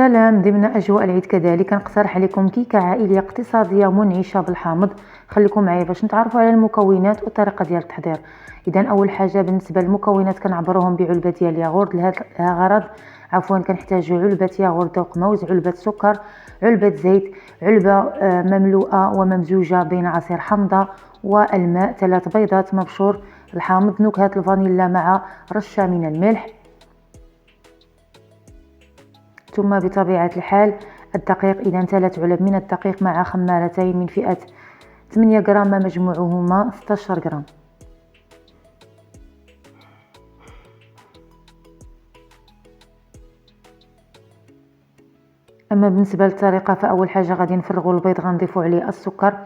سلام. ضمن أجواء العيد كذلك نقترح عليكم كيكة عائلية اقتصادية منعشة بالحامض. خليكم معايا باش نتعرفوا على المكونات والطريقة ديال التحضير. اذا اول حاجه بالنسبه للمكونات كنعبروهم بعلبه ديال الياغورت. لهذا الغرض كنحتاجوا علبه ياغورت ذوق موز، علبه سكر، علبه زيت، علبه مملوءه وممزوجه بين عصير حامضه والماء، 3 بيضات، مبشور الحامض، نكهه الفانيلا مع رشه من الملح، ثم بطبيعة الحال الدقيق. إذا 3 علب من الدقيق مع خمارتين من فئة 8 غرام مجموعهما 16 غرام. أما بالنسبة للطريقة فأول حاجة غادي نفرغوا البيض، غنضيفوا عليه السكر،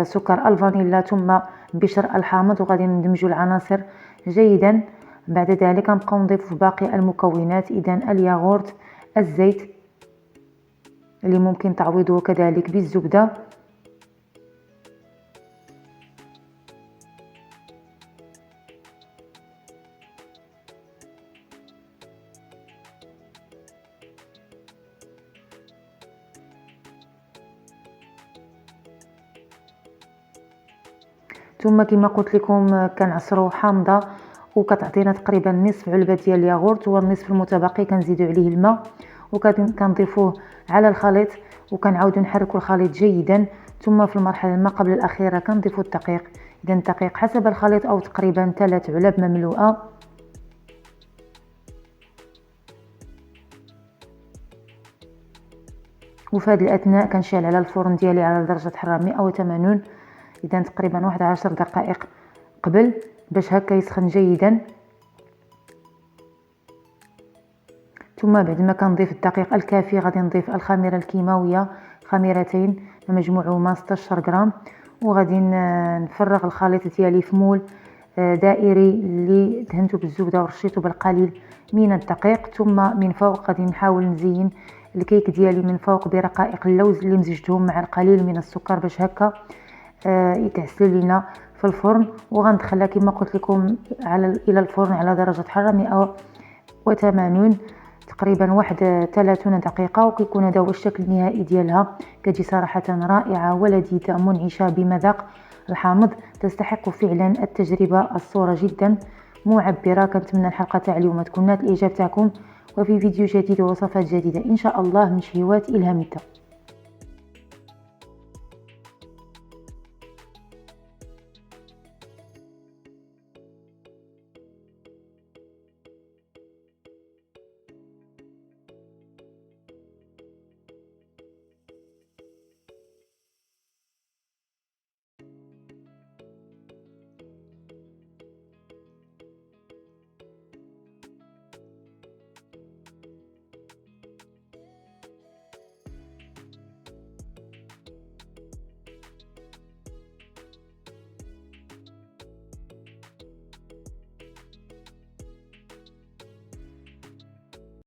سكر الفانيلا، ثم بشر الحامض، وغادي ندمجوا العناصر جيدا. بعد ذلك نبقاو نضيفوا باقي المكونات، إذا الياغورت، الزيت اللي ممكن تعويضه كذلك بالزبدة، ثم كما قلت لكم كنعصروا حامضه وكتعطينا تقريبا نصف علبه ديال الياغورت، والنصف المتبقي كنزيدوا عليه الماء وكنضيفوه على الخليط وكنعاودوا نحركوا الخليط جيدا. ثم في المرحله ما قبل الاخيره كنضيفوا الدقيق، اذا الدقيق حسب الخليط او تقريبا 3 علب مملوءه. وفي هذه الاثناء كنشعل على الفرن ديالي على درجه حراره 180، اذا تقريبا واحد 10 دقائق قبل باش هكا يسخن جيدا. ثم بعد ما كنضيف الدقيق الكافي غادي نضيف الخميره الكيماويه، خميرتين مجموعهما 16 غرام، وغادي نفرغ الخليط ديالي في مول دائري اللي دهنته بالزبده ورشيته بالقليل من الدقيق. ثم من فوق غادي نحاول نزين الكيك ديالي من فوق برقائق اللوز اللي مزجتهم مع القليل من السكر باش هكا يتعسل لنا في الفرن. وغندخلها كما قلت لكم الى الفرن على درجه حراره 180 تقريبا واحد 30 دقيقه، وكيكون هذا هو الشكل النهائي ديالها. كتجي صراحه رائعه ولذيذه منعشه بمذاق الحامض، تستحق فعلا التجربه. الصوره جدا معبره. كنتمنى الحلقه تاع اليوم تكون نالت الاعجاب تاعكم، وفي فيديو جديد ووصفات جديده ان شاء الله من شهيوات إلهامية.